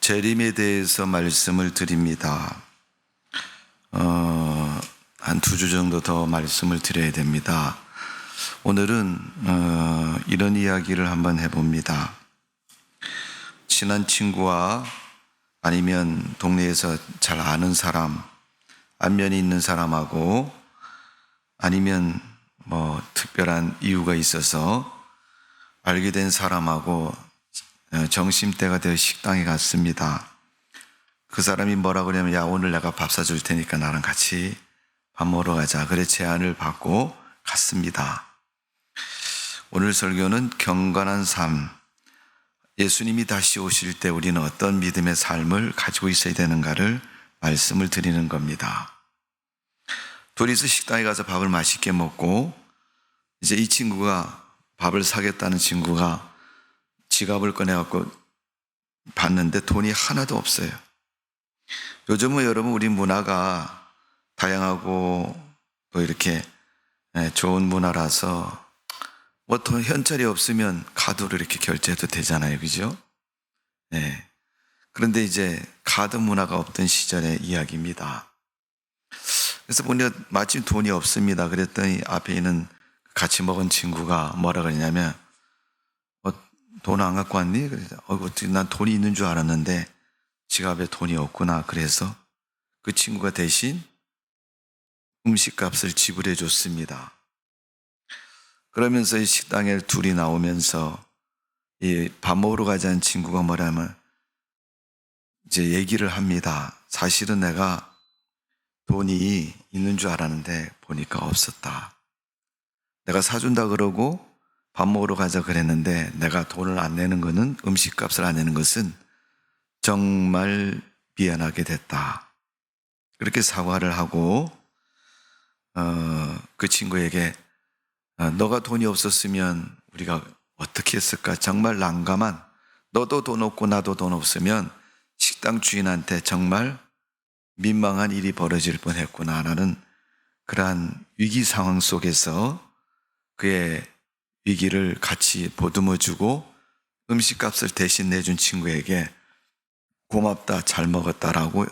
재림에 대해서 말씀을 드립니다. 한 2주 정도 더 말씀을 드려야 됩니다. 오늘은 이런 이야기를 한번 해봅니다. 친한 친구와 아니면 동네에서 잘 아는 사람, 안면이 있는 사람하고 아니면 특별한 이유가 있어서 알게 된 사람하고 점심때가 되어 식당에 갔습니다. 그 사람이 뭐라 그러냐면, 야, 오늘 내가 밥 사줄 테니까 나랑 같이 밥 먹으러 가자. 그래 제안을 받고 갔습니다. 오늘 설교는 경건한 삶, 예수님이 다시 오실 때 우리는 어떤 믿음의 삶을 가지고 있어야 되는가를 말씀을 드리는 겁니다. 둘이서 식당에 가서 밥을 맛있게 먹고, 이제 이 친구가, 밥을 사겠다는 친구가 지갑을 꺼내갖고 봤는데 돈이 하나도 없어요. 요즘은 여러분, 우리 문화가 다양하고 또 이렇게 좋은 문화라서 돈 현찰이 없으면 카드로 이렇게 결제해도 되잖아요. 그죠? 네. 그런데 이제 카드 문화가 없던 시절의 이야기입니다. 그래서 보니까 마침 돈이 없습니다. 그랬더니 앞에 있는 같이 먹은 친구가 뭐라 그러냐면, 돈 안 갖고 왔니? 그래서 어떻게 난 돈이 있는 줄 알았는데 지갑에 돈이 없구나. 그래서 그 친구가 대신 음식값을 지불해 줬습니다. 그러면서 이 식당에 둘이 나오면서 이 밥 먹으러 가자는 친구가 뭐라면 이제 얘기를 합니다. 사실은 내가 돈이 있는 줄 알았는데 보니까 없었다. 내가 사준다 그러고 밥 먹으러 가자 그랬는데 내가 돈을 안 내는 거는, 음식값을 안 내는 것은 정말 미안하게 됐다. 그렇게 사과를 하고 그 친구에게 너가 돈이 없었으면 우리가 어떻게 했을까? 정말 난감한, 너도 돈 없고 나도 돈 없으면 식당 주인한테 정말 민망한 일이 벌어질 뻔했구나 라는 그러한 위기 상황 속에서 그의 위기를 같이 보듬어주고 음식값을 대신 내준 친구에게 고맙다, 잘 먹었다라고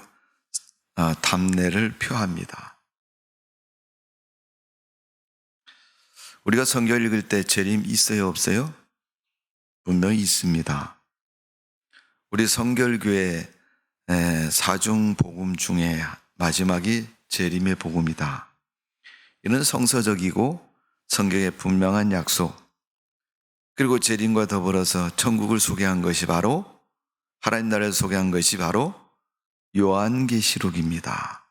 답례를 표합니다. 우리가 성경 읽을 때 재림 있어요, 없어요? 분명히 있습니다. 우리 성결교회 사중 복음 중에 마지막이 재림의 복음이다. 이는 성서적이고 성경의 분명한 약속, 그리고 재림과 더불어서 천국을 소개한 것이 바로, 하나님 나라를 소개한 것이 바로 요한계시록입니다.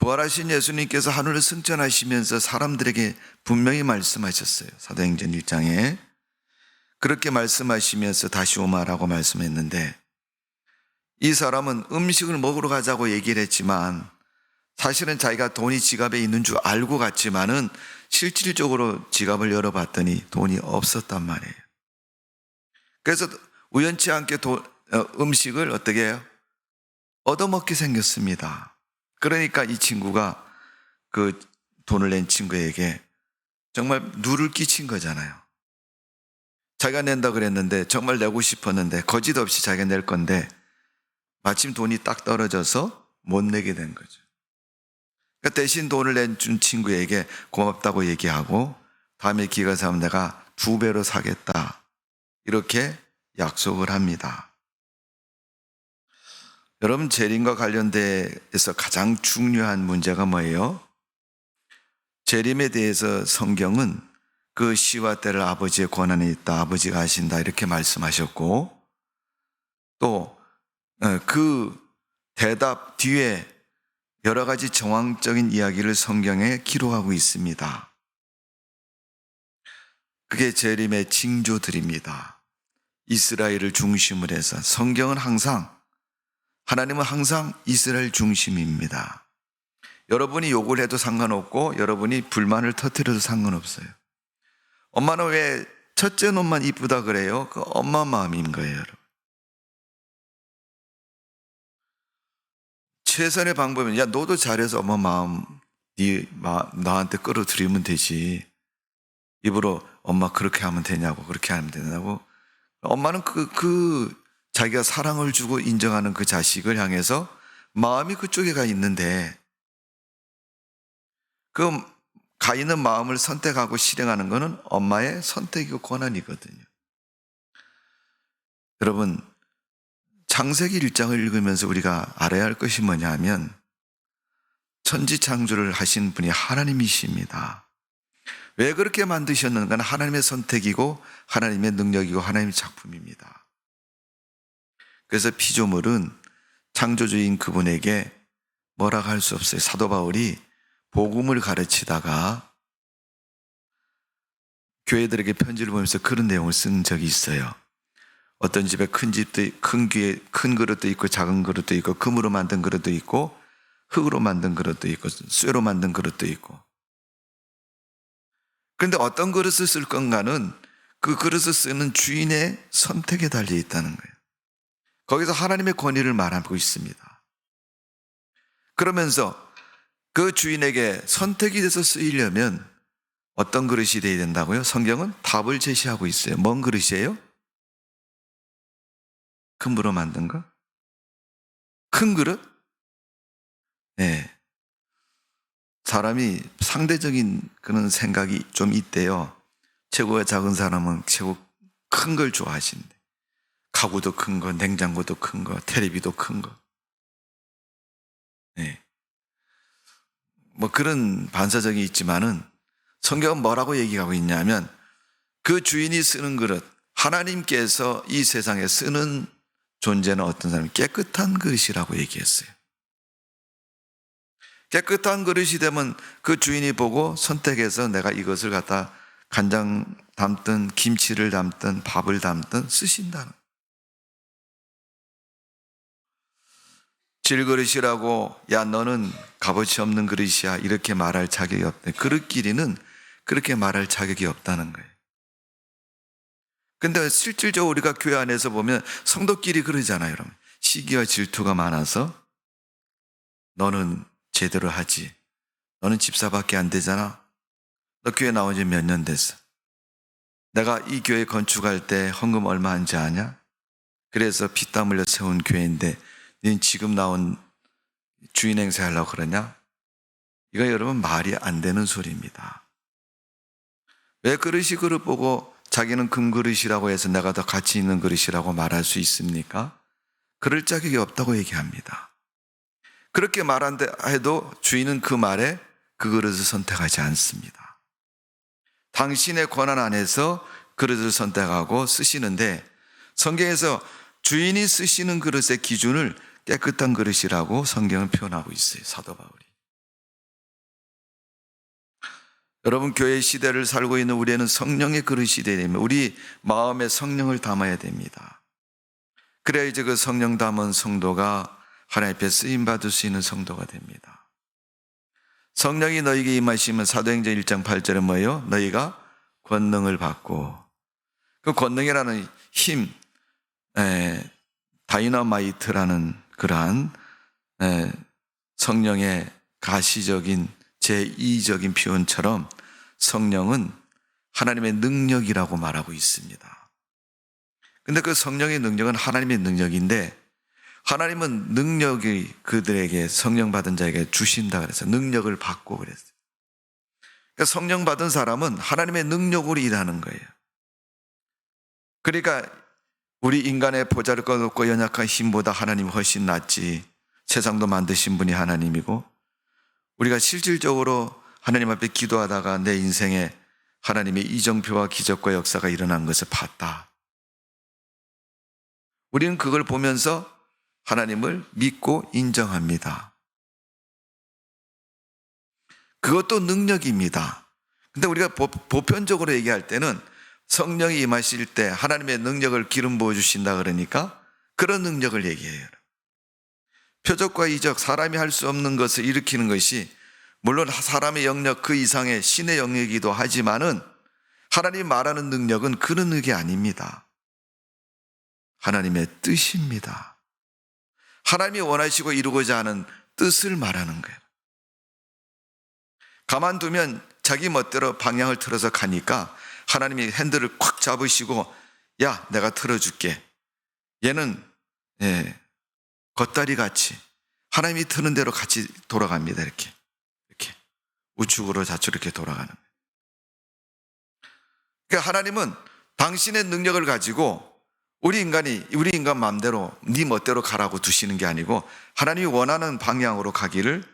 부활하신 예수님께서 하늘을 승천하시면서 사람들에게 분명히 말씀하셨어요. 사도행전 1장에 그렇게 말씀하시면서 다시 오마라고 말씀했는데, 이 사람은 음식을 먹으러 가자고 얘기를 했지만 사실은 자기가 돈이 지갑에 있는 줄 알고 갔지만은 실질적으로 지갑을 열어봤더니 돈이 없었단 말이에요. 그래서 우연치 않게 음식을 어떻게 해요? 얻어먹게 생겼습니다. 그러니까 이 친구가 그 돈을 낸 친구에게 정말 누를 끼친 거잖아요. 자기가 낸다 그랬는데, 정말 내고 싶었는데 거짓 없이 자기가 낼 건데 마침 돈이 딱 떨어져서 못 내게 된 거죠. 그러니까 대신 돈을 내준 친구에게 고맙다고 얘기하고 다음에 기회가 되면 내가 2배로 사겠다, 이렇게 약속을 합니다. 여러분, 재림과 관련돼서 가장 중요한 문제가 뭐예요? 재림에 대해서 성경은 그 시와 때를 아버지의 권한에 있다, 아버지가 하신다, 이렇게 말씀하셨고, 또 그 대답 뒤에 여러 가지 정황적인 이야기를 성경에 기록하고 있습니다. 그게 재림의 징조들입니다. 이스라엘을 중심으로 해서 성경은 항상, 하나님은 항상 이스라엘 중심입니다. 여러분이 욕을 해도 상관없고 여러분이 불만을 터뜨려도 상관없어요. 엄마는 왜 첫째 놈만 이쁘다 그래요? 그 엄마 마음인 거예요, 여러분. 최선의 방법은, 야, 너도 잘해서 엄마 마음 나한테 끌어들이면 되지. 입으로 엄마 그렇게 하면 되냐고, 그렇게 하면 되냐고. 엄마는 그 자기가 사랑을 주고 인정하는 그 자식을 향해서 마음이 그쪽에 가 있는데 그 가 있는 마음을 선택하고 실행하는 것은 엄마의 선택이고 권한이거든요. 여러분, 창세기 1장을 읽으면서 우리가 알아야 할 것이 뭐냐 하면 천지창조를 하신 분이 하나님이십니다. 왜 그렇게 만드셨는가는 하나님의 선택이고 하나님의 능력이고 하나님의 작품입니다. 그래서 피조물은 창조주인 그분에게 뭐라고 할 수 없어요. 사도 바울이 복음을 가르치다가 교회들에게 편지를 보면서 그런 내용을 쓴 적이 있어요. 어떤 집에 큰 집도, 큰 그릇도 있고 작은 그릇도 있고 금으로 만든 그릇도 있고 흙으로 만든 그릇도 있고 쇠로 만든 그릇도 있고, 그런데 어떤 그릇을 쓸 건가는 그 그릇을 쓰는 주인의 선택에 달려 있다는 거예요. 거기서 하나님의 권위를 말하고 있습니다. 그러면서 그 주인에게 선택이 돼서 쓰이려면 어떤 그릇이 되어야 된다고요? 성경은 답을 제시하고 있어요. 뭔 그릇이에요? 금으로 만든 거? 큰 그릇? 네. 사람이 상대적인 그런 생각이 좀 있대요. 최고가 작은 사람은 최고 큰 걸 좋아하신대. 가구도 큰 거, 냉장고도 큰 거, 텔레비도 큰 거. 네. 뭐 그런 반사적이 있지만은 성경은 뭐라고 얘기하고 있냐면 그 주인이 쓰는 그릇, 하나님께서 이 세상에 쓰는 존재는 어떤 사람이 깨끗한 그릇이라고 얘기했어요. 깨끗한 그릇이 되면 그 주인이 보고 선택해서 내가 이것을 갖다 간장 담든 김치를 담든 밥을 담든 쓰신다는. 질그릇이라고 야 너는 값어치 없는 그릇이야 이렇게 말할 자격이 없다. 그릇끼리는 그렇게 말할 자격이 없다는 거예요. 근데 실질적으로 우리가 교회 안에서 보면 성도끼리 그러잖아요. 여러분. 시기와 질투가 많아서 너는 제대로 하지. 너는 집사밖에 안 되잖아. 너 교회 나온 지 몇 년 됐어. 내가 이 교회 건축할 때 헌금 얼마 한지 아냐? 그래서 피땀 흘려 세운 교회인데 너는 지금 나온 주인 행세하려고 그러냐? 이거 여러분 말이 안 되는 소리입니다. 왜 그릇이 그릇 보고 자기는 금그릇이라고 해서 내가 더 가치 있는 그릇이라고 말할 수 있습니까? 그럴 자격이 없다고 얘기합니다. 그렇게 말한다 해도 주인은 그 말에 그 그릇을 선택하지 않습니다. 당신의 권한 안에서 그릇을 선택하고 쓰시는데 성경에서 주인이 쓰시는 그릇의 기준을 깨끗한 그릇이라고 성경은 표현하고 있어요. 사도 바울이. 여러분 교회 시대를 살고 있는 우리는 성령의 그릇이 되려면 우리 마음에 성령을 담아야 됩니다. 그래야 이제 그 성령 담은 성도가 하나님 앞에 쓰임받을 수 있는 성도가 됩니다. 성령이 너에게 임하시면 사도행전 1장 8절에 뭐예요? 너희가 권능을 받고, 그 권능이라는 힘, 다이너마이트라는 그러한 성령의 가시적인 제2적인 표현처럼 성령은 하나님의 능력이라고 말하고 있습니다. 근데 그 성령의 능력은 하나님의 능력인데 하나님은 능력이 그들에게 성령 받은 자에게 주신다 그래서 능력을 받고 그랬어요. 그러니까 성령 받은 사람은 하나님의 능력으로 일하는 거예요. 그러니까 우리 인간의 보잘것없고 연약한 힘보다 하나님이 훨씬 낫지. 세상도 만드신 분이 하나님이고 우리가 실질적으로 하나님 앞에 기도하다가 내 인생에 하나님의 이정표와 기적과 역사가 일어난 것을 봤다. 우리는 그걸 보면서 하나님을 믿고 인정합니다. 그것도 능력입니다. 근데 우리가 보편적으로 얘기할 때는 성령이 임하실 때 하나님의 능력을 기름 부어주신다 그러니까 그런 능력을 얘기해요. 표적과 이적, 사람이 할 수 없는 것을 일으키는 것이 물론 사람의 영역 그 이상의 신의 영역이기도 하지만은 하나님이 말하는 능력은 그런 능력이 아닙니다. 하나님의 뜻입니다. 하나님이 원하시고 이루고자 하는 뜻을 말하는 거예요. 가만두면 자기 멋대로 방향을 틀어서 가니까 하나님이 핸들을 콱 잡으시고 야 내가 틀어줄게. 얘는 겉다리 같이 하나님이 트는 대로 같이 돌아갑니다. 이렇게 우측으로 좌측으로 이렇게 돌아가는 거예요. 그러니까 하나님은 당신의 능력을 가지고 우리 인간 마음대로 네 멋대로 가라고 두시는 게 아니고 하나님이 원하는 방향으로 가기를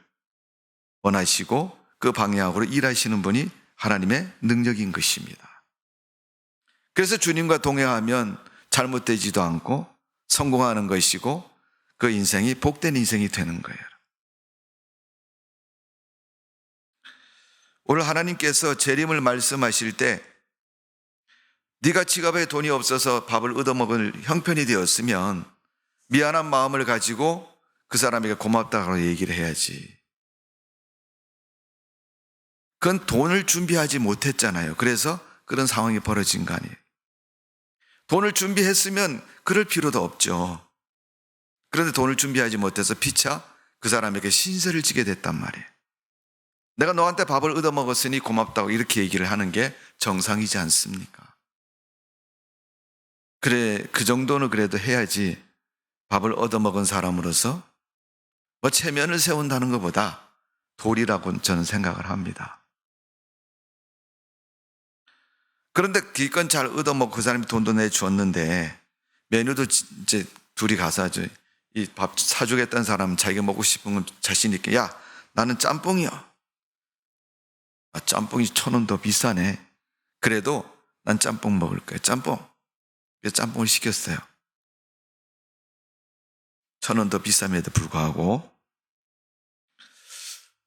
원하시고 그 방향으로 일하시는 분이 하나님의 능력인 것입니다. 그래서 주님과 동행하면 잘못되지도 않고 성공하는 것이고 그 인생이 복된 인생이 되는 거예요. 오늘 하나님께서 재림을 말씀하실 때 네가 지갑에 돈이 없어서 밥을 얻어먹을 형편이 되었으면 미안한 마음을 가지고 그 사람에게 고맙다고 얘기를 해야지. 그건 돈을 준비하지 못했잖아요. 그래서 그런 상황이 벌어진 거 아니에요. 돈을 준비했으면 그럴 필요도 없죠. 그런데 돈을 준비하지 못해서 피차 그 사람에게 신세를 지게 됐단 말이에요. 내가 너한테 밥을 얻어먹었으니 고맙다고 이렇게 얘기를 하는 게 정상이지 않습니까? 그래, 그 정도는 그래도 해야지 밥을 얻어먹은 사람으로서 뭐 체면을 세운다는 것보다 도리라고 저는 생각을 합니다. 그런데 기껏 잘 얻어먹고 그 사람이 돈도 내주었는데 메뉴도 이제 둘이 가서 이 밥 사주겠다는 사람은 자기가 먹고 싶은 건 자신 있게 야 나는 짬뽕이요. 짬뽕이 1,000원 더 비싸네. 그래도 난 짬뽕 먹을 거야. 짬뽕. 그래서 짬뽕을 시켰어요. 1,000원 더 비쌈에도 불구하고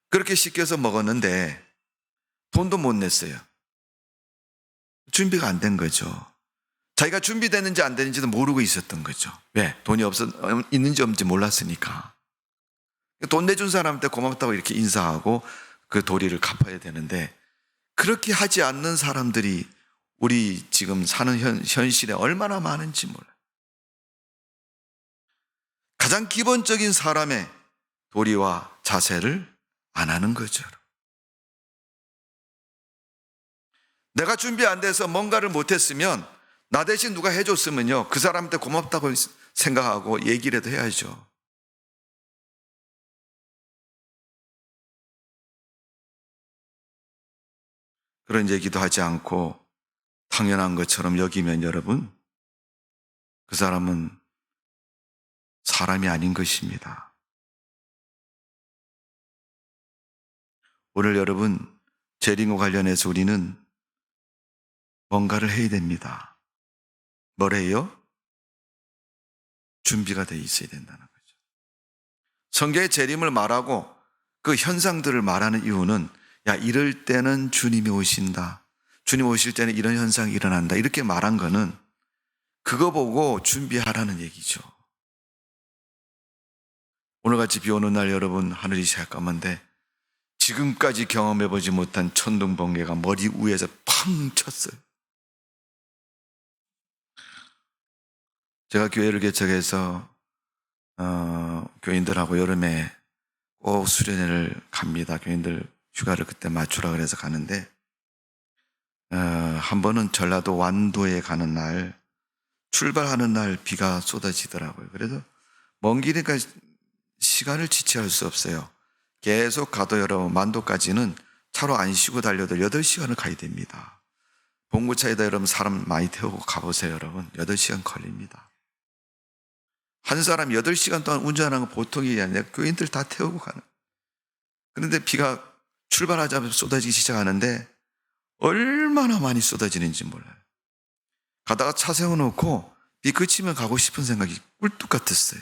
그렇게 시켜서 먹었는데 돈도 못 냈어요. 준비가 안 된 거죠. 자기가 준비되는지 안 되는지도 모르고 있었던 거죠. 왜? 돈이 있는지 없는지 몰랐으니까. 돈 내준 사람한테 고맙다고 이렇게 인사하고 그 도리를 갚아야 되는데 그렇게 하지 않는 사람들이 우리 지금 사는 현실에 얼마나 많은지 몰라요. 가장 기본적인 사람의 도리와 자세를 안 하는 거죠. 내가 준비 안 돼서 뭔가를 못했으면 나 대신 누가 해줬으면요 그 사람한테 고맙다고 생각하고 얘기라도 해야죠. 그런 얘기도 하지 않고 당연한 것처럼 여기면 여러분 그 사람은 사람이 아닌 것입니다. 오늘 여러분 재림과 관련해서 우리는 뭔가를 해야 됩니다. 뭐래요? 준비가 돼 있어야 된다는 거죠. 성경의 재림을 말하고 그 현상들을 말하는 이유는 야 이럴 때는 주님이 오신다. 주님 오실 때는 이런 현상이 일어난다. 이렇게 말한 거는 그거 보고 준비하라는 얘기죠. 오늘같이 비 오는 날 여러분 하늘이 새까만데 지금까지 경험해보지 못한 천둥 번개가 머리 위에서 팡 쳤어요. 제가 교회를 개척해서 교인들하고 여름에 꼭 수련회를 갑니다. 교인들 휴가를 그때 맞추라 그래서 가는데 한 번은 전라도 완도에 가는 날 출발하는 날 비가 쏟아지더라고요. 그래서 먼 길이니까 시간을 지체할 수 없어요. 계속 가도 여러분 만도까지는 차로 안 쉬고 달려도 8시간을 가야 됩니다. 봉구차에다 여러분 사람 많이 태우고 가보세요. 여러분 8시간 걸립니다. 한 사람 8시간 동안 운전하는 건 보통이 아니라 교인들 다 태우고 가는. 그런데 비가 출발하자마자 쏟아지기 시작하는데 얼마나 많이 쏟아지는지 몰라요. 가다가 차 세워놓고 비 그치면 가고 싶은 생각이 꿀뚝 같았어요.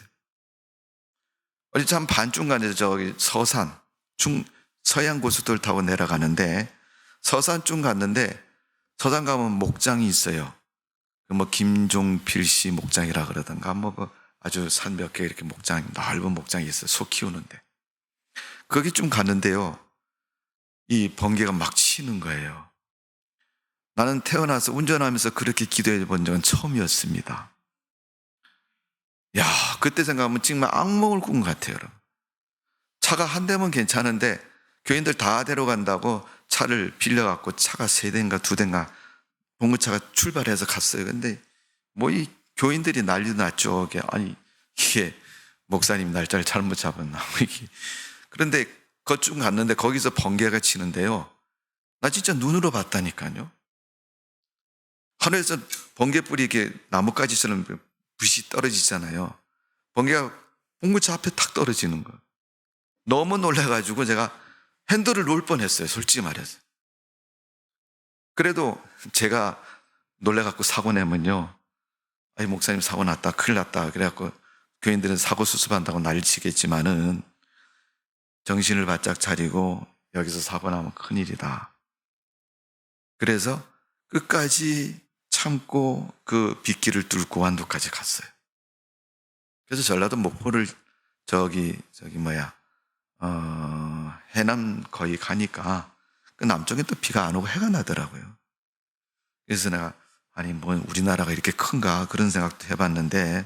어디 참 반중간에 저기 서해안 고속도로를 타고 내려가는데 서산쯤 갔는데 서산 가면 목장이 있어요. 뭐 김종필 씨 목장이라 그러던가 뭐 아주 산 몇 개 이렇게 넓은 목장이 있어요. 소 키우는데. 거기 좀 갔는데요. 이 번개가 막 치는 거예요. 나는 태어나서 운전하면서 그렇게 기도해 본 적은 처음이었습니다. 야, 그때 생각하면 정말 악몽을 꾼 것 같아요, 여러분. 차가 한 대면 괜찮은데 교인들 다 데려간다고 차를 빌려갖고 차가 3대인가 2대인가 봉구차가 출발해서 갔어요. 근데 뭐 이 교인들이 난리 났죠. 이게 목사님 날짜를 잘못 잡았나. 그런데 거쭉 갔는데 거기서 번개가 치는데요. 나 진짜 눈으로 봤다니까요. 하늘에서 번개불이 이렇게 나뭇가지처럼 붓이 떨어지잖아요. 번개가 봉구차 앞에 탁 떨어지는 거예요. 너무 놀라가지고 제가 핸들을 놓을 뻔했어요. 솔직히 말해서. 그래도 제가 놀래갖고 사고 내면요. 아이, 목사님 사고 났다. 큰일 났다. 그래갖고 교인들은 사고 수습한다고 난리치겠지만은 정신을 바짝 차리고 여기서 사고 나면 큰일이다. 그래서 끝까지 참고 그 빗길을 뚫고 완도까지 갔어요. 그래서 전라도 목포를 해남 거의 가니까 그 남쪽에 또 비가 안 오고 해가 나더라고요. 그래서 내가 아니 뭐 우리나라가 이렇게 큰가 그런 생각도 해봤는데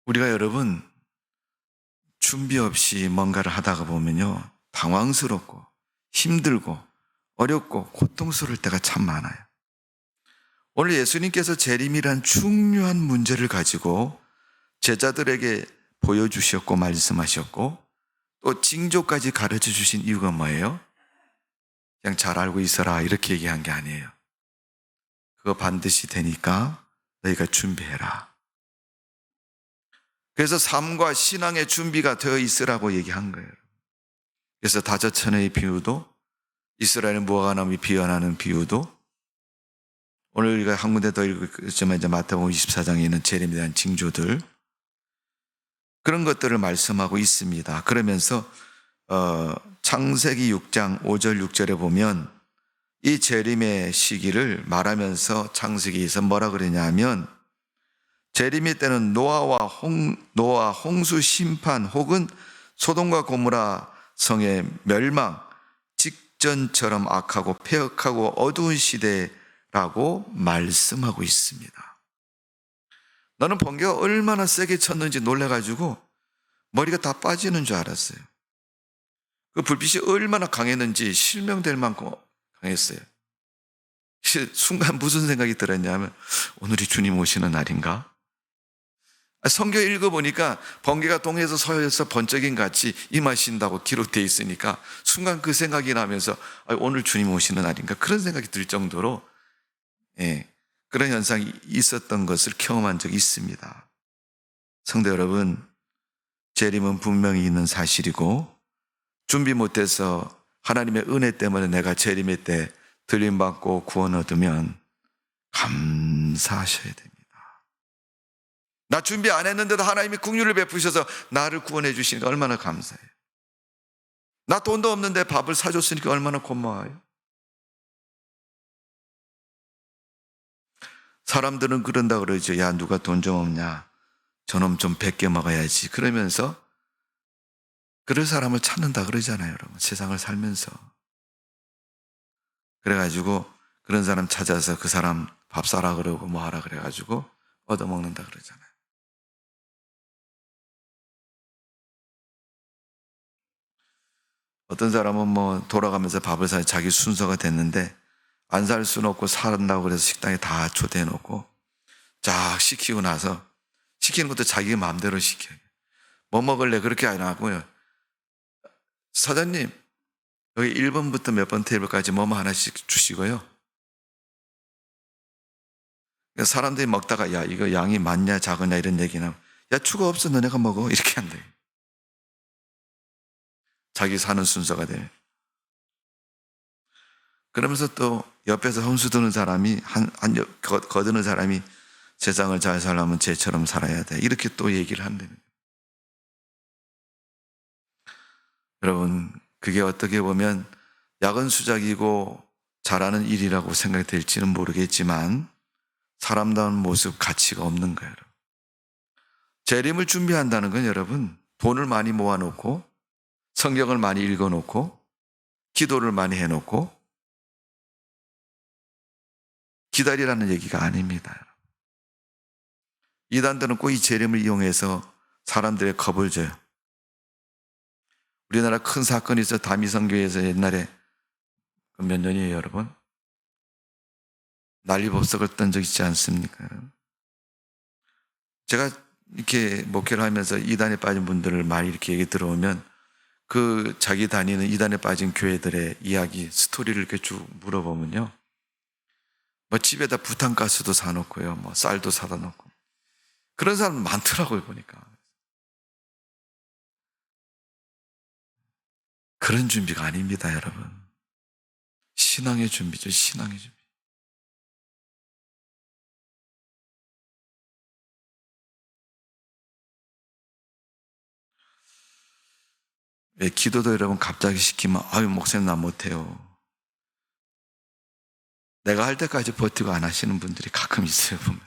우리가 여러분 준비 없이 뭔가를 하다가 보면요 당황스럽고 힘들고 어렵고 고통스러울 때가 참 많아요. 오늘 예수님께서 재림이란 중요한 문제를 가지고 제자들에게 보여주셨고 말씀하셨고 또 징조까지 가르쳐 주신 이유가 뭐예요? 그냥 잘 알고 있어라 이렇게 얘기한 게 아니에요. 그거 반드시 되니까 너희가 준비해라. 그래서 삶과 신앙의 준비가 되어 있으라고 얘기한 거예요. 그래서 다저천의 비유도 이스라엘 무화과나무 비어나는 비유도 오늘 우리가 한 군데 더 읽었지만 이제 마태복음 24장에 있는 재림에 대한 징조들 그런 것들을 말씀하고 있습니다. 그러면서 창세기 6장 5절 6절에 보면 이 재림의 시기를 말하면서 창세기에서 뭐라 그러냐면 재림의 때는 노아와 홍수 심판 혹은 소돔과 고모라 성의 멸망 직전처럼 악하고 폐역하고 어두운 시대라고 말씀하고 있습니다. 나는 번개가 얼마나 세게 쳤는지 놀라가지고 머리가 다 빠지는 줄 알았어요. 그 불빛이 얼마나 강했는지 실명될 만큼 강했어요. 순간 무슨 생각이 들었냐면 오늘이 주님 오시는 날인가? 성경 읽어보니까 번개가 동해에서 서해에서 번쩍임 같이 임하신다고 기록되어 있으니까 순간 그 생각이 나면서 오늘 주님 오시는 날인가? 그런 생각이 들 정도로 그런 현상이 있었던 것을 경험한 적이 있습니다. 성도 여러분, 재림은 분명히 있는 사실이고 준비 못해서 하나님의 은혜 때문에 내가 재림의 때 들림받고 구원 얻으면 감사하셔야 됩니다. 나 준비 안 했는데도 하나님이 긍휼을 베푸셔서 나를 구원해 주시니까 얼마나 감사해요. 나 돈도 없는데 밥을 사줬으니까 얼마나 고마워요. 사람들은 그런다 그러죠. 야, 누가 돈 좀 없냐? 저놈 좀 100개 먹어야지. 그러면서 그럴 사람을 찾는다 그러잖아요, 여러분. 세상을 살면서. 그래가지고 그런 사람 찾아서 그 사람 밥 사라 그러고 뭐 하라 그래가지고 얻어먹는다 그러잖아요. 어떤 사람은 뭐 돌아가면서 밥을 사야 자기 순서가 됐는데 안 살 수는 없고 산다고 그래서 식당에 다 초대해 놓고 쫙 시키고 나서 시키는 것도 자기 마음대로 시켜요. 뭐 먹을래? 그렇게 안 하고요. 사장님, 여기 1번부터 몇 번 테이블까지 뭐뭐 하나씩 주시고요. 사람들이 먹다가 야, 이거 양이 많냐 작으냐 이런 얘기는 야, 추가 없어 너네가 먹어 이렇게 한대. 자기 사는 순서가 돼. 그러면서 또 옆에서 혼수 드는 사람이 거드는 사람이 세상을 잘 살려면 쟤처럼 살아야 돼. 이렇게 또 얘기를 한다는 거예요. 여러분, 그게 어떻게 보면 야근 수작이고 잘하는 일이라고 생각이 될지는 모르겠지만 사람다운 모습 가치가 없는 거예요. 재림을 준비한다는 건 여러분 돈을 많이 모아놓고 성경을 많이 읽어놓고 기도를 많이 해놓고 기다리라는 얘기가 아닙니다. 이단들은 꼭 이 재림을 이용해서 사람들의 겁을 줘요. 우리나라 큰 사건이 있어 다미성교회에서 옛날에 몇 년이에요, 여러분? 난리법석을 떤 적 있지 않습니까? 제가 이렇게 목회를 하면서 이단에 빠진 분들을 많이 이렇게 얘기 들어오면 그 자기 다니는 이단에 빠진 교회들의 이야기, 스토리를 이렇게 쭉 물어보면요. 뭐 집에다 부탄가스도 사놓고요. 뭐 쌀도 사다 놓고. 그런 사람 많더라고요, 보니까. 그런 준비가 아닙니다, 여러분. 신앙의 준비죠, 신앙의 준비. 왜 기도도 여러분 갑자기 시키면 아유 목사님 나 못해요. 내가 할 때까지 버티고 안 하시는 분들이 가끔 있어요, 보면.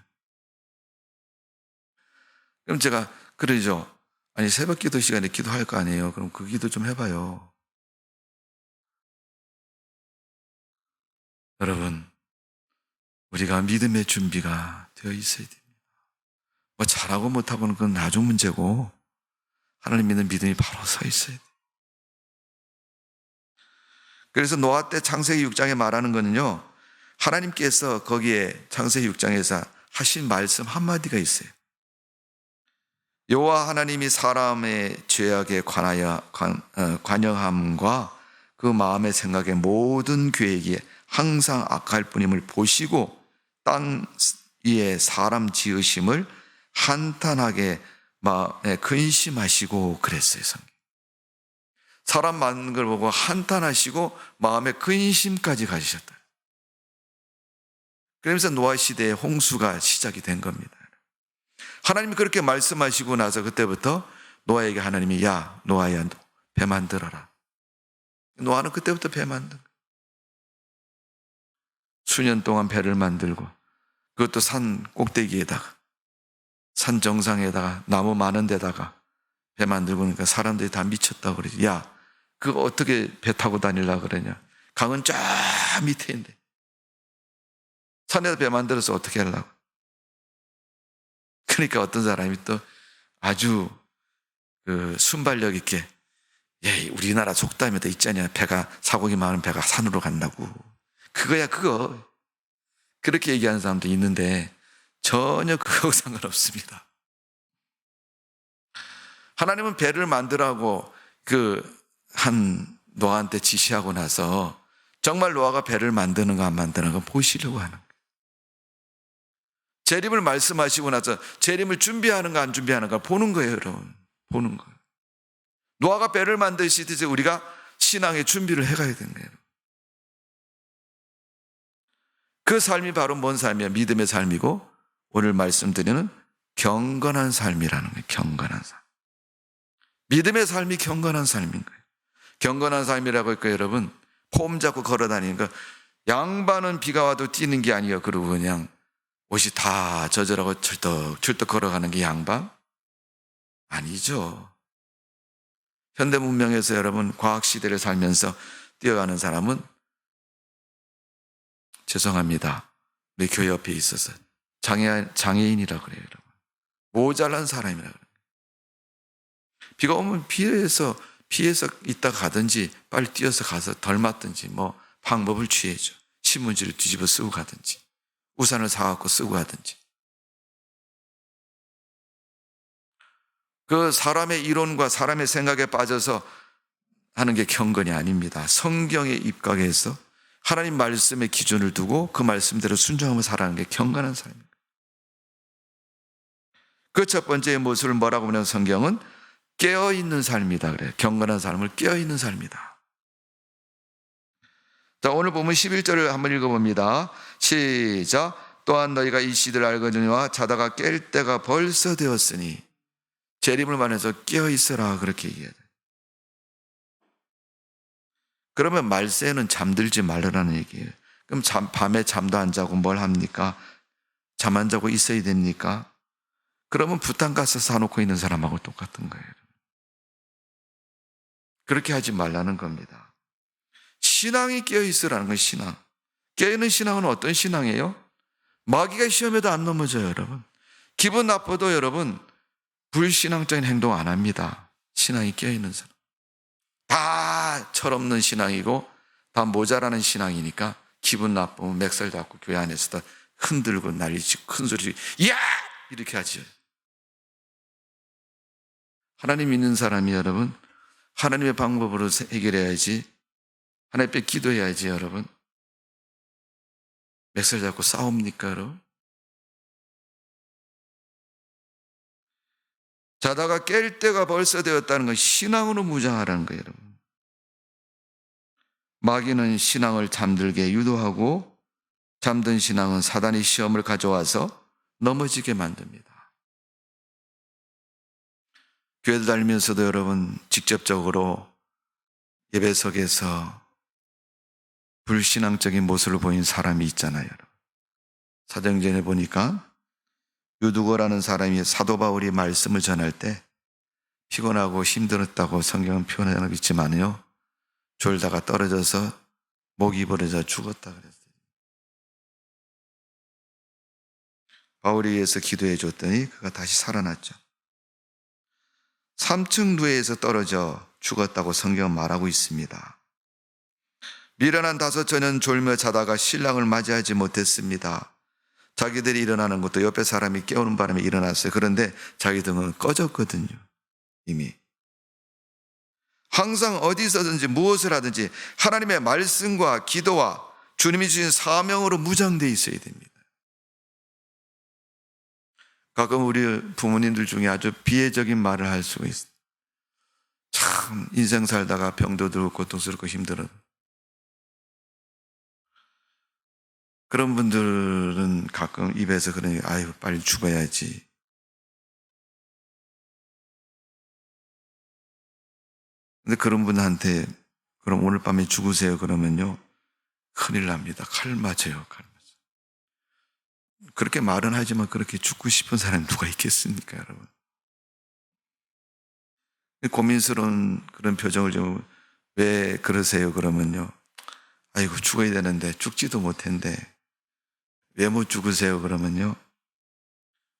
그럼 제가 그러죠. 아니 새벽 기도 시간에 기도할 거 아니에요. 그럼 그 기도 좀 해봐요. 여러분, 우리가 믿음의 준비가 되어 있어야 됩니다. 뭐 잘하고 못하고는 그건 나중 문제고 하나님 믿는 믿음이 바로 서 있어야 돼요. 그래서 노아 때 창세기 6장에 말하는 거는요, 하나님께서 거기에 창세기 6장에서 하신 말씀 한마디가 있어요. 여호와 하나님이 사람의 죄악에 관하여 관영함과 그 마음의 생각의 모든 계획이 항상 악할 뿐임을 보시고 땅 위에 사람 지으심을 한탄하게 마음에 근심하시고 그랬어요, 성경. 사람 만든 걸 보고 한탄하시고 마음에 근심까지 가지셨다. 그러면서 노아 시대의 홍수가 시작이 된 겁니다. 하나님이 그렇게 말씀하시고 나서 그때부터 노아에게 하나님이 야 노아야 배 만들어라. 노아는 그때부터 배 만든 거예요. 수년 동안 배를 만들고 그것도 산 꼭대기에다가 산 정상에다가 나무 많은 데다가 배 만들고 그러니까 사람들이 다 미쳤다고 그러지. 야 그거 어떻게 배 타고 다니려고 그러냐. 강은 쫙 밑에 있는데 산에서 배 만들어서 어떻게 하려고. 그러니까 어떤 사람이 또 아주 그 순발력 있게 예, 우리나라 속담에도 있잖아요. 배가 사고기 많은 배가 산으로 간다고. 그거야 그거. 그렇게 얘기하는 사람도 있는데 전혀 그거하고 상관없습니다. 하나님은 배를 만들라고 한 노아한테 지시하고 나서 정말 노아가 배를 만드는가 안 만드는가 보시려고 하는 거예요. 재림을 말씀하시고 나서 재림을 준비하는가 안 준비하는가 보는 거예요, 여러분. 보는 거예요. 노아가 배를 만드시듯이 우리가 신앙의 준비를 해가야 되는 거예요. 그 삶이 바로 뭔 삶이야? 믿음의 삶이고 오늘 말씀드리는 경건한 삶이라는 거예요. 경건한 삶. 믿음의 삶이 경건한 삶인 거예요. 경건한 삶이라고 할까요, 여러분? 폼 잡고 걸어다니는 거. 양반은 비가 와도 뛰는 게 아니에요. 그리고 그냥 옷이 다 젖어라고 철떡철떡 걸어가는 게 양반? 아니죠. 현대 문명에서 여러분 과학시대를 살면서 뛰어가는 사람은 죄송합니다. 우리 교회 옆에 있어서 장애인이라고 그래요, 여러분. 모자란 사람이라고 그래요. 비가 오면 피해서 있다 가든지 빨리 뛰어서 가서 덜 맞든지 뭐 방법을 취해죠. 신문지를 뒤집어 쓰고 가든지 우산을 사갖고 쓰고 가든지. 그 사람의 이론과 사람의 생각에 빠져서 하는 게 경건이 아닙니다. 성경에 입각해서 하나님 말씀의 기준을 두고 그 말씀대로 순종하며 살아가는 게 경건한 삶입니다. 그 첫 번째 모습을 뭐라고 보냐면 성경은 깨어있는 삶이다 그래요. 경건한 삶을 깨어있는 삶이다. 자, 오늘 보면 11절을 한번 읽어봅니다. 시작. 또한 너희가 이 시대를 알거니와 자다가 깰 때가 벌써 되었으니 재림을 말해서 깨어있어라 그렇게 얘기해야 돼요. 그러면 말세는 잠들지 말라는 얘기예요. 그럼 밤에 잠도 안 자고 뭘 합니까? 잠 안 자고 있어야 됩니까? 그러면 부탄가스 사놓고 있는 사람하고 똑같은 거예요. 그렇게 하지 말라는 겁니다. 신앙이 깨어있으라는 건 신앙. 깨어있는 신앙은 어떤 신앙이에요? 마귀가 시험에도 안 넘어져요, 여러분. 기분 나빠도 여러분 불신앙적인 행동 안 합니다. 신앙이 깨어있는 사람. 다 철없는 신앙이고 다 모자라는 신앙이니까 기분 나쁘면 맥살 잡고 교회 안에서도 흔들고 난리치고 큰 소리 야! 이렇게 하죠. 하나님 믿는 사람이 여러분 하나님의 방법으로 해결해야지, 하나님 앞에 기도해야지. 여러분 맥살 잡고 싸웁니까 여러분? 자다가 깰 때가 벌써 되었다는 건 신앙으로 무장하라는 거예요. 여러분 마귀는 신앙을 잠들게 유도하고 잠든 신앙은 사단이 시험을 가져와서 넘어지게 만듭니다. 교회를 다니면서도 여러분 직접적으로 예배석에서 불신앙적인 모습을 보인 사람이 있잖아요. 여러분. 사도행전에 보니까 유두거라는 사람이 사도 바울이 말씀을 전할 때 피곤하고 힘들었다고 성경은 표현하고 있지만요, 졸다가 떨어져서 목이 부러져 죽었다 그랬어요. 바울이 위해서 기도해 줬더니 그가 다시 살아났죠. 3층 누에에서 떨어져 죽었다고 성경은 말하고 있습니다. 미련한 5처녀는 졸며 자다가 신랑을 맞이하지 못했습니다. 자기들이 일어나는 것도 옆에 사람이 깨우는 바람에 일어났어요. 그런데 자기 등은 꺼졌거든요. 이미. 항상 어디서든지 무엇을 하든지 하나님의 말씀과 기도와 주님이 주신 사명으로 무장되어 있어야 됩니다. 가끔 우리 부모님들 중에 아주 비애적인 말을 할 수가 있어요. 참 인생 살다가 병도 들고 고통스럽고 힘들어. 그런 분들은 가끔 입에서 그러니 아유 빨리 죽어야지. 근데 그런 분한테 그럼 오늘 밤에 죽으세요 그러면요 큰일 납니다. 칼 맞아요. 칼 맞아요. 그렇게 말은 하지만 그렇게 죽고 싶은 사람이 누가 있겠습니까 여러분? 고민스러운 그런 표정을 좀 왜 그러세요 그러면요 아이고 죽어야 되는데 죽지도 못했는데 왜 못 죽으세요 그러면요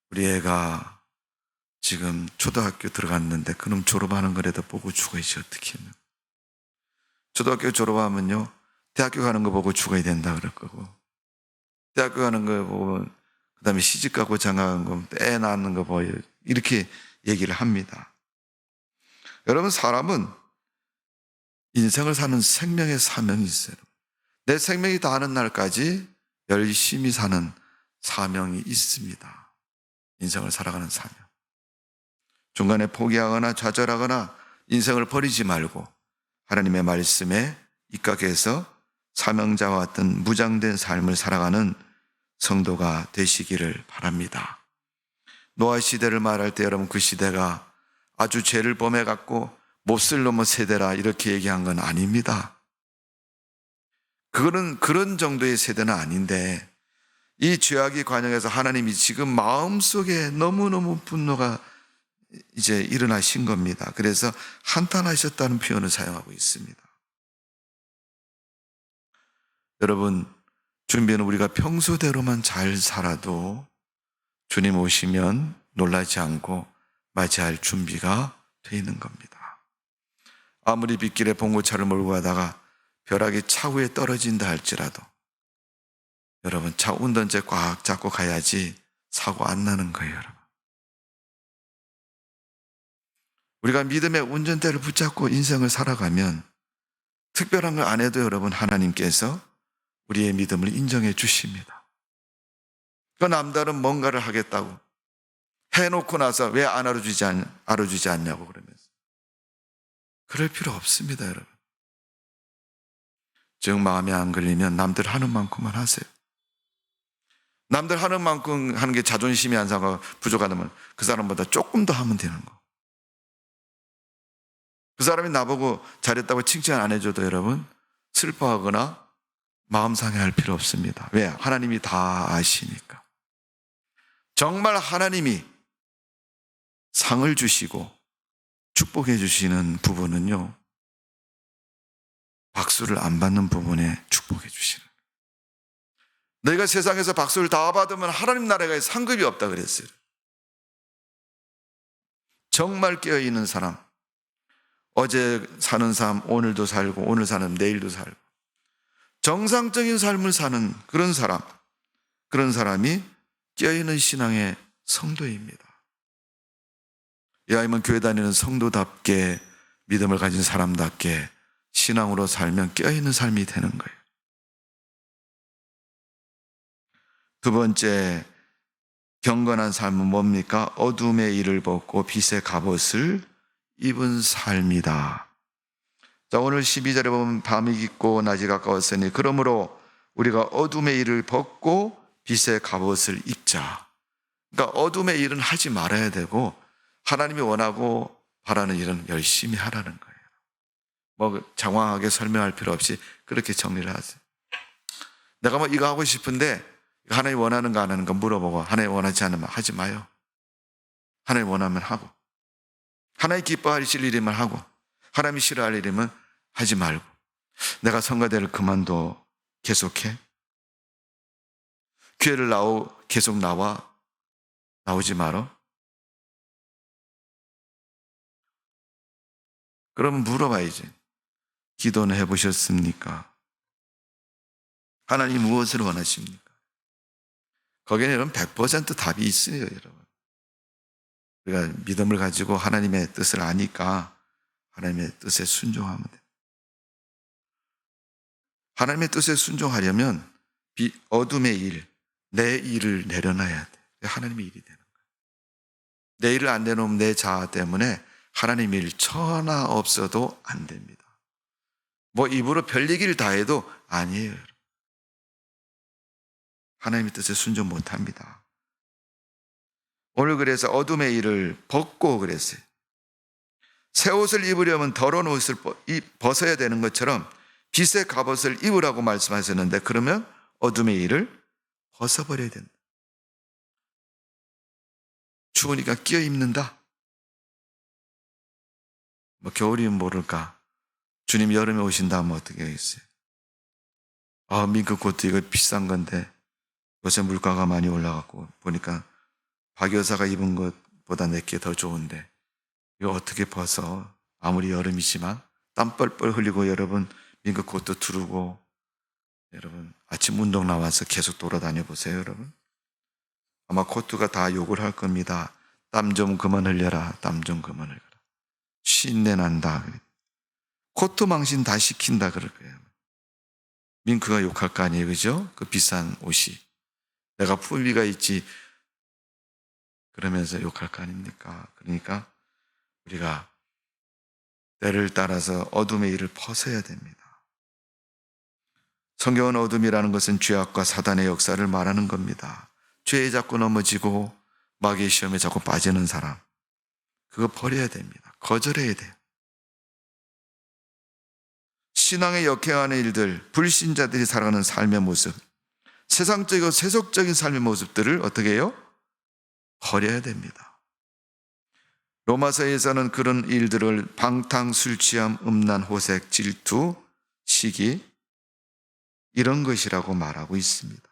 우리 애가 지금 초등학교 들어갔는데 그놈 졸업하는 거라도 보고 죽어야지 어떻게 하면. 초등학교 졸업하면요 대학교 가는 거 보고 죽어야 된다 그럴 거고, 대학교 가는 거 보고 그 다음에 시집가고 장가간 거 애 낳는 거 보여 이렇게 얘기를 합니다. 여러분 사람은 인생을 사는 생명의 사명이 있어요. 내 생명이 다하는 날까지 열심히 사는 사명이 있습니다. 인생을 살아가는 사명. 중간에 포기하거나 좌절하거나 인생을 버리지 말고 하나님의 말씀에 입각해서 사명자와 같은 무장된 삶을 살아가는 성도가 되시기를 바랍니다. 노아 시대를 말할 때 여러분 그 시대가 아주 죄를 범해갖고 못쓸 놈의 세대라 이렇게 얘기한 건 아닙니다. 그거는 그런 정도의 세대는 아닌데 이 죄악의 관영에서 하나님이 지금 마음속에 너무너무 분노가 이제 일어나신 겁니다. 그래서 한탄하셨다는 표현을 사용하고 있습니다. 여러분 준비는 우리가 평소대로만 잘 살아도 주님 오시면 놀라지 않고 맞이할 준비가 되어 있는 겁니다. 아무리 빗길에 봉고차를 몰고 가다가 벼락이 차후에 떨어진다 할지라도 여러분 차 운전대 꽉 잡고 가야지 사고 안 나는 거예요. 여러분 우리가 믿음의 운전대를 붙잡고 인생을 살아가면 특별한 걸 안 해도 여러분 하나님께서 우리의 믿음을 인정해 주십니다. 그 남다른 뭔가를 하겠다고 해놓고 나서 왜 안 알아주지 않냐고 그러면서 그럴 필요 없습니다. 여러분 즉 마음에 안 걸리면 남들 하는 만큼만 하세요. 남들 하는 만큼 하는 게 자존심이 안 상하고 부족하다면 그 사람보다 조금 더 하면 되는 거. 그 사람이 나보고 잘했다고 칭찬 안 해줘도 여러분 슬퍼하거나 마음 상해할 필요 없습니다. 왜? 하나님이 다 아시니까. 정말 하나님이 상을 주시고 축복해 주시는 부분은요 박수를 안 받는 부분에 축복해 주시는. 너희가 세상에서 박수를 다 받으면 하나님 나라에 상급이 없다 그랬어요. 정말 깨어있는 사람, 어제 사는 삶 오늘도 살고 오늘 사는 내일도 살고 정상적인 삶을 사는 그런 사람이 깨어있는 신앙의 성도입니다. 이왕이면 교회 다니는 성도답게 믿음을 가진 사람답게 신앙으로 살면 깨어있는 삶이 되는 거예요. 두 번째 경건한 삶은 뭡니까? 어둠의 일을 벗고 빛의 갑옷을 입은 삶이다. 자, 오늘 12절에 보면 밤이 깊고 낮이 가까웠으니 그러므로 우리가 어둠의 일을 벗고 빛의 갑옷을 입자. 그러니까 어둠의 일은 하지 말아야 되고 하나님이 원하고 바라는 일은 열심히 하라는 거예요. 뭐 장황하게 설명할 필요 없이 그렇게 정리를 하세요. 내가 뭐 이거 하고 싶은데 하나님 원하는 거 안 하는 거 물어보고 하나님 원하지 않으면 하지 마요. 하나님 원하면 하고 하나님 기뻐하실 일이면 하고 하나님이 싫어할 일이면 하지 말고 내가 성가대를 그만둬 계속해? 교회를 계속 나오지 말어? 그러면 물어봐야지. 기도는 해보셨습니까? 하나님 무엇을 원하십니까? 거기에는 여러분 100% 답이 있어요, 여러분. 우리가 믿음을 가지고 하나님의 뜻을 아니까 하나님의 뜻에 순종하면 돼요. 하나님의 뜻에 순종하려면 어둠의 일, 내 일을 내려놔야 돼. 하나님의 일이 되는 거예요. 내 일을 안 내놓으면 내 자아 때문에 하나님의 일 천하 없어도 안 됩니다. 뭐 입으로 별 얘기를 다 해도 아니에요, 여러분. 하나님의 뜻에 순종 못합니다. 오늘 그래서 어둠의 일을 벗고 그랬어요. 새 옷을 입으려면 더러운 옷을 벗어야 되는 것처럼 빛의 갑옷을 입으라고 말씀하셨는데 그러면 어둠의 일을 벗어버려야 된다. 추우니까 끼어 입는다. 뭐 겨울이면 모를까. 주님 여름에 오신다 하면 어떻게 하겠어요? 민크 코트 이거 비싼 건데 요새 물가가 많이 올라갔고 보니까 박 여사가 입은 것보다 내게 더 좋은데 이거 어떻게 벗어? 아무리 여름이지만 땀 뻘뻘 흘리고 여러분 민크 코트 두르고 여러분 아침 운동 나와서 계속 돌아다녀 보세요, 여러분. 아마 코트가 다 욕을 할 겁니다. 땀 좀 그만 흘려라. 땀 좀 그만 흘려라. 쉰내 난다. 코트 망신 다 시킨다 그럴 거예요. 민크가 욕할 거 아니에요, 그죠? 그 비싼 옷이. 내가 품위가 있지 그러면서 욕할 거 아닙니까? 그러니까 우리가 때를 따라서 어둠의 일을 벗어야 됩니다. 성경은 어둠이라는 것은 죄악과 사단의 역사를 말하는 겁니다. 죄에 자꾸 넘어지고 마귀의 시험에 자꾸 빠지는 사람, 그거 버려야 됩니다. 거절해야 돼요. 신앙에 역행하는 일들, 불신자들이 살아가는 삶의 모습, 세상적이고 세속적인 삶의 모습들을 어떻게 해요? 버려야 됩니다. 로마서에서는 그런 일들을 방탕, 술 취함, 음란, 호색, 질투, 시기 이런 것이라고 말하고 있습니다.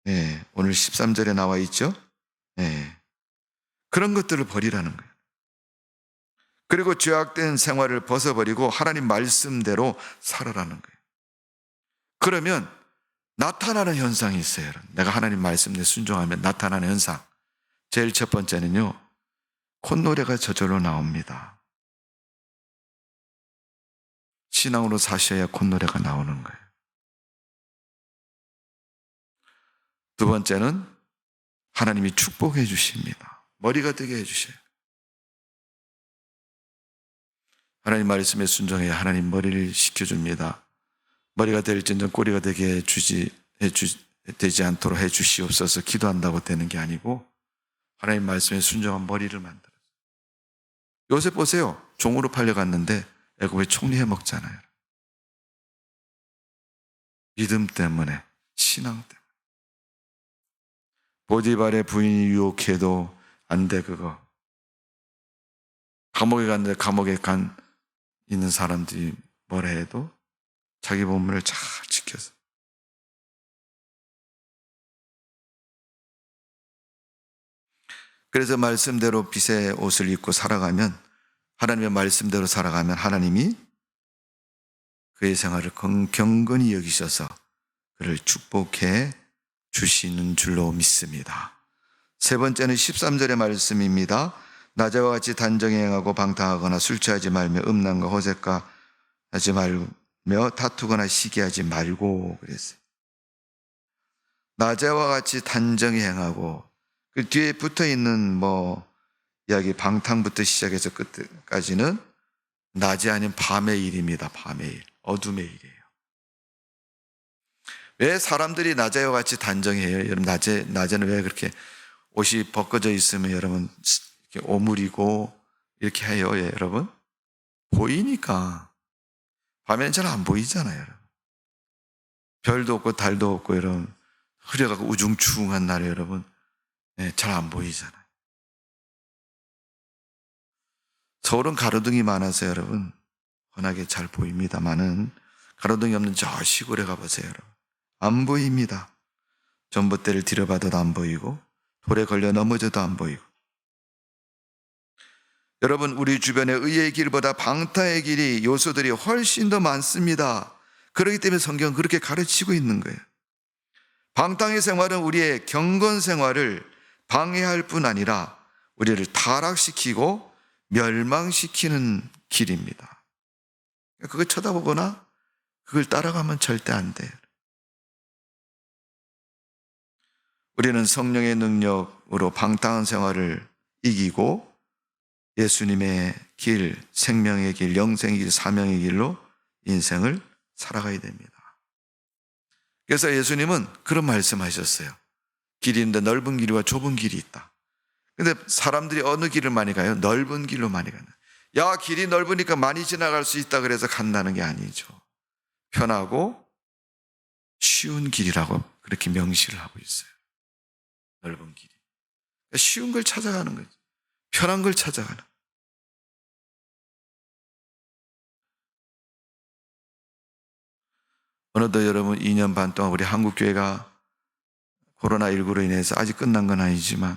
네, 오늘 13절에 나와 있죠? 네, 그런 것들을 버리라는 거예요. 그리고 죄악된 생활을 벗어버리고 하나님 말씀대로 살아라는 거예요. 그러면 나타나는 현상이 있어요. 내가 하나님 말씀에 순종하면 나타나는 현상. 제일 첫 번째는요, 콧노래가 저절로 나옵니다. 신앙으로 사셔야 콧노래가 나오는 거예요. 두 번째는 하나님이 축복해 주십니다. 머리가 되게 해주셔요. 하나님 말씀에 순종해야 하나님 머리를 식혀줍니다. 머리가 될진정 꼬리가 되게 되지 않도록 해 주시옵소서 기도한다고 되는 게 아니고 하나님 말씀에 순종한 머리를 만들어요. 요셉 보세요. 종으로 팔려갔는데 애굽에 총리해 먹잖아요. 믿음 때문에, 신앙 때문에. 보디발의 부인이 유혹해도 안 돼, 그거. 감옥에 갔는데 감옥에 있는 사람들이 뭐라 해도 자기 본분을 잘 지켜서. 그래서 말씀대로 빛의 옷을 입고 살아가면, 하나님의 말씀대로 살아가면 하나님이 그의 생활을 경건히 여기셔서 그를 축복해 주시는 줄로 믿습니다. 세 번째는 13절의 말씀입니다. 낮에와 같이 단정히 행하고 방탕하거나 술 취하지 말며 음란과 호색과 하지 말며 다투거나 시기하지 말고 그랬어요. 낮에와 같이 단정히 행하고 그 뒤에 붙어있는 이야기 방탕부터 시작해서 끝까지는 낮이 아닌 밤의 일입니다. 밤의 일, 어둠의 일이에요. 왜 사람들이 낮에와 같이 단정해요? 여러분 낮에는 왜 그렇게 옷이 벗겨져 있으면 여러분 이렇게 오므리고 이렇게 해요? 예, 여러분 보이니까. 밤에는 잘 안 보이잖아요. 여러분. 별도 없고 달도 없고 여러분 흐려가고 우중충한 날에 여러분 잘 안 보이잖아요. 서울은 가로등이 많아서 여러분 환하게 잘 보입니다만은 가로등이 없는 저 시골에 가보세요. 여러분 안 보입니다. 전봇대를 들여봐도 안 보이고 돌에 걸려 넘어져도 안 보이고. 여러분 우리 주변에 의의 길보다 방탕의 길이 요소들이 훨씬 더 많습니다. 그렇기 때문에 성경은 그렇게 가르치고 있는 거예요. 방탕의 생활은 우리의 경건 생활을 방해할 뿐 아니라 우리를 타락시키고 멸망시키는 길입니다. 그걸 쳐다보거나 그걸 따라가면 절대 안 돼요. 우리는 성령의 능력으로 방탕한 생활을 이기고 예수님의 길, 생명의 길, 영생의 길, 사명의 길로 인생을 살아가야 됩니다. 그래서 예수님은 그런 말씀하셨어요. 길이 있는데 넓은 길과 좁은 길이 있다. 근데 사람들이 어느 길을 많이 가요? 넓은 길로 많이 가는. 야, 길이 넓으니까 많이 지나갈 수 있다 그래서 간다는 게 아니죠. 편하고 쉬운 길이라고 그렇게 명시를 하고 있어요. 넓은 길이. 쉬운 걸 찾아가는 거죠. 편한 걸 찾아가는. 어느덧 여러분 2년 반 동안 우리 한국교회가 코로나19로 인해서 아직 끝난 건 아니지만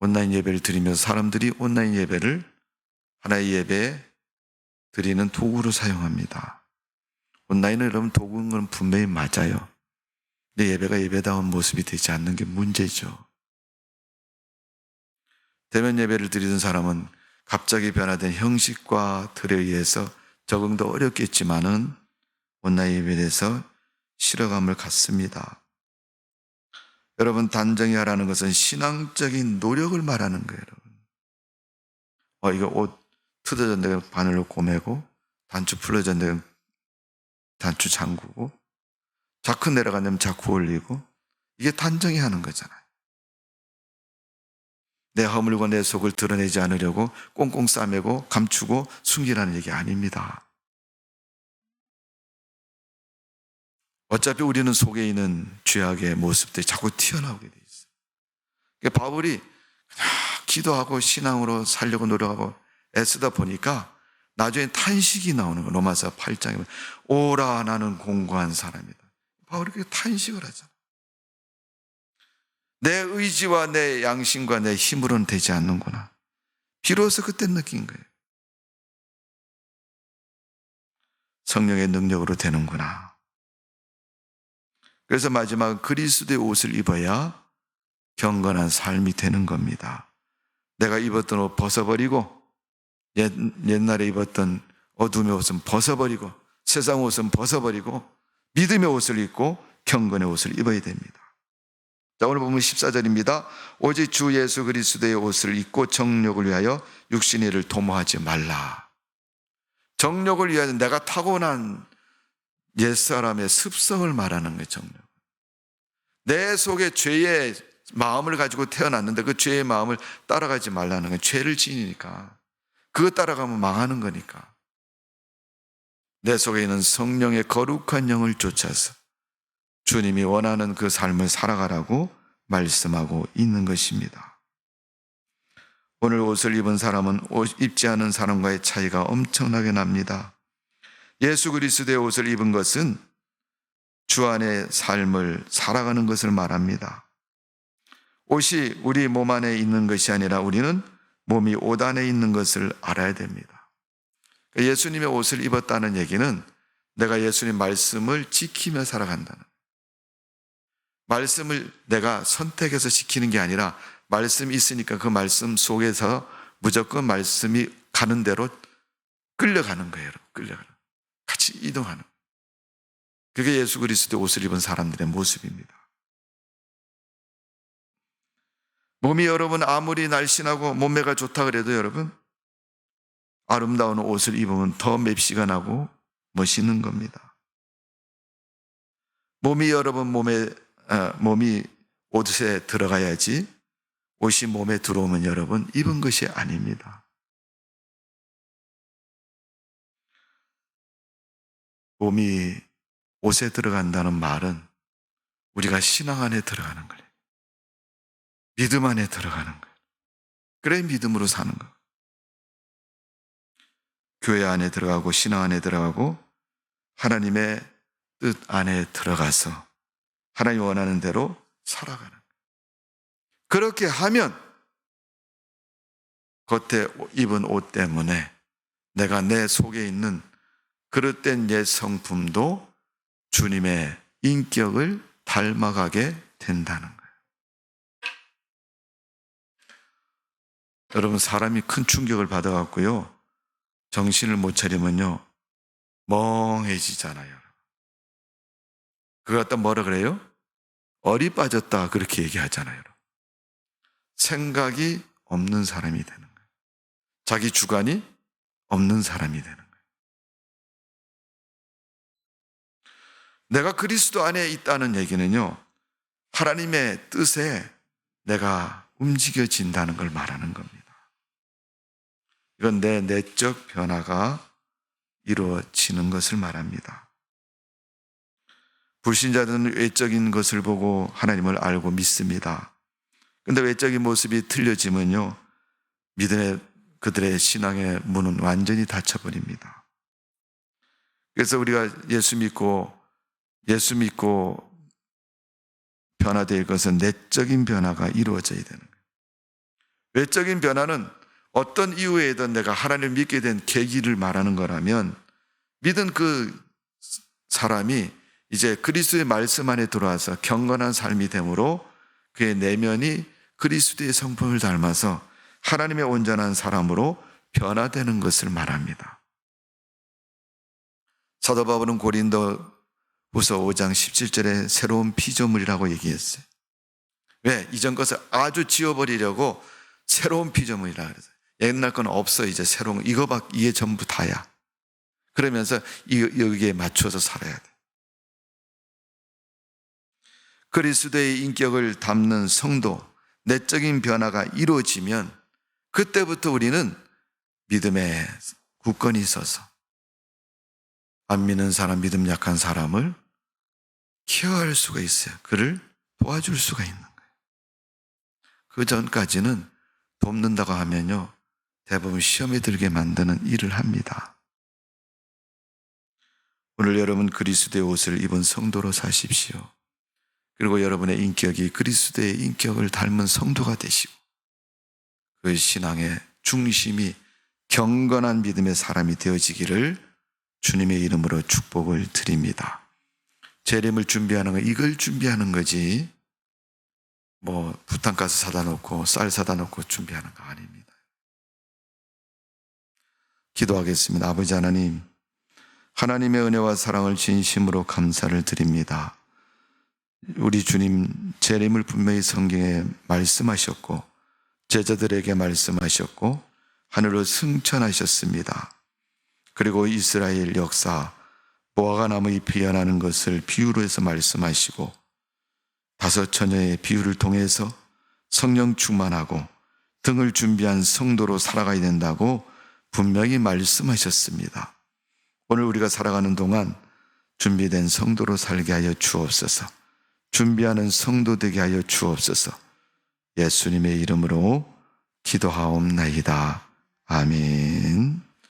온라인 예배를 드리면서 사람들이 온라인 예배를 하나의 예배에 드리는 도구로 사용합니다. 온라인은 여러분 도구인 건 분명히 맞아요. 근데 예배가 예배다운 모습이 되지 않는 게 문제죠. 대면 예배를 드리던 사람은 갑자기 변화된 형식과 틀에 의해서 적응도 어렵겠지만은 온라인 예배에 대해서 실어감을 갖습니다. 여러분 단정히 하라는 것은 신앙적인 노력을 말하는 거예요. 여러분. 이거 옷 뜯어졌는데 바늘로 꼬매고 단추 풀어졌는데 단추 잠그고 자크 내려가면 자크 올리고 이게 단정히 하는 거잖아요. 내 허물과 내 속을 드러내지 않으려고 꽁꽁 싸매고 감추고 숨기라는 얘기 아닙니다. 어차피 우리는 속에 있는 죄악의 모습들이 자꾸 튀어나오게 돼 있어요. 그러니까 바울이 그냥 기도하고 신앙으로 살려고 노력하고 애쓰다 보니까 나중에 탄식이 나오는 거예요. 로마서 8장에 보면 오라 나는 공고한 사람이다. 바울이 그렇게 탄식을 하잖아요. 내 의지와 내 양심과 내 힘으로는 되지 않는구나. 비로소 그때 느낀 거예요. 성령의 능력으로 되는구나. 그래서 마지막 그리스도의 옷을 입어야 경건한 삶이 되는 겁니다. 내가 입었던 옷 벗어버리고 옛날에 입었던 어둠의 옷은 벗어버리고 세상 옷은 벗어버리고 믿음의 옷을 입고 경건의 옷을 입어야 됩니다. 자, 오늘 보면 14절입니다. 오직 주 예수 그리스도의 옷을 입고 정욕을 위하여 육신의 일을 도모하지 말라. 정욕을 위하여 내가 타고난 옛사람의 습성을 말하는 거예요. 정욕. 내 속에 죄의 마음을 가지고 태어났는데 그 죄의 마음을 따라가지 말라는 거예요. 죄를 지니까. 그거 따라가면 망하는 거니까. 내 속에 있는 성령의 거룩한 영을 쫓아서 주님이 원하는 그 삶을 살아가라고 말씀하고 있는 것입니다. 오늘 옷을 입은 사람은 옷 입지 않은 사람과의 차이가 엄청나게 납니다. 예수 그리스도의 옷을 입은 것은 주 안의 삶을 살아가는 것을 말합니다. 옷이 우리 몸 안에 있는 것이 아니라 우리는 몸이 옷 안에 있는 것을 알아야 됩니다. 예수님의 옷을 입었다는 얘기는 내가 예수님 말씀을 지키며 살아간다는, 말씀을 내가 선택해서 지키는 게 아니라 말씀이 있으니까 그 말씀 속에서 무조건 말씀이 가는 대로 끌려가는 거예요. 끌려가는, 같이 이동하는. 그게 예수 그리스도의 옷을 입은 사람들의 모습입니다. 몸이 여러분 아무리 날씬하고 몸매가 좋다 그래도 여러분 아름다운 옷을 입으면 더 맵시가 나고 멋있는 겁니다. 몸이 여러분 몸이 옷에 들어가야지 옷이 몸에 들어오면 여러분 입은 것이 아닙니다. 몸이 옷에 들어간다는 말은 우리가 신앙 안에 들어가는 거예요. 믿음 안에 들어가는 거예요. 그래 믿음으로 사는 거예요. 교회 안에 들어가고 신앙 안에 들어가고 하나님의 뜻 안에 들어가서 하나님이 원하는 대로 살아가는 거예요. 그렇게 하면 겉에 입은 옷 때문에 내가 내 속에 있는 그릇된 옛 성품도 주님의 인격을 닮아가게 된다는 거예요. 여러분 사람이 큰 충격을 받아갖고요 정신을 못 차리면요 멍해지잖아요. 그걸 갖다 뭐라 그래요? 얼이 빠졌다 그렇게 얘기하잖아요. 생각이 없는 사람이 되는 거예요. 자기 주관이 없는 사람이 되는 거예요. 내가 그리스도 안에 있다는 얘기는요 하나님의 뜻에 내가 움직여진다는 걸 말하는 겁니다. 이건 내 내적 변화가 이루어지는 것을 말합니다. 불신자들은 외적인 것을 보고 하나님을 알고 믿습니다. 그런데 외적인 모습이 틀려지면요 믿음의 그들의 신앙의 문은 완전히 닫혀버립니다. 그래서 우리가 예수 믿고 변화될 것은 내적인 변화가 이루어져야 되는 거예요. 외적인 변화는 어떤 이유에든 내가 하나님을 믿게 된 계기를 말하는 거라면 믿은 그 사람이 이제 그리스도의 말씀 안에 들어와서 경건한 삶이 되므로 그의 내면이 그리스도의 성품을 닮아서 하나님의 온전한 사람으로 변화되는 것을 말합니다. 사도 바울은 고린도후서 5장 17절에 새로운 피조물이라고 얘기했어요. 왜? 이전 것을 아주 지워버리려고 새로운 피조물이라 그랬어요. 옛날 건 없어 이제 새로운 거. 이게 전부 다야. 그러면서 여기에 맞춰서 살아야 돼. 그리스도의 인격을 담는 성도, 내적인 변화가 이루어지면 그때부터 우리는 믿음에 굳건히 서서 안 믿는 사람, 믿음 약한 사람을 케어할 수가 있어요. 그를 도와줄 수가 있는 거예요. 그 전까지는 돕는다고 하면요 대부분 시험에 들게 만드는 일을 합니다. 오늘 여러분 그리스도의 옷을 입은 성도로 사십시오. 그리고 여러분의 인격이 그리스도의 인격을 닮은 성도가 되시고 그 신앙의 중심이 경건한 믿음의 사람이 되어지기를 주님의 이름으로 축복을 드립니다. 재림을 준비하는 거 이걸 준비하는 거지 뭐 부탄가스 사다 놓고 쌀 사다 놓고 준비하는 거 아닙니다. 기도하겠습니다. 아버지 하나님, 하나님의 은혜와 사랑을 진심으로 감사를 드립니다. 우리 주님 재림을 분명히 성경에 말씀하셨고 제자들에게 말씀하셨고 하늘로 승천하셨습니다. 그리고 이스라엘 역사 무화과 나무 잎이 연하는 것을 비유로 해서 말씀하시고 5 처녀의 비유를 통해서 성령 충만하고 등을 준비한 성도로 살아가야 된다고 분명히 말씀하셨습니다. 오늘 우리가 살아가는 동안 준비된 성도로 살게 하여 주옵소서. 준비하는 성도 되게 하여 주옵소서. 예수님의 이름으로 기도하옵나이다. 아멘.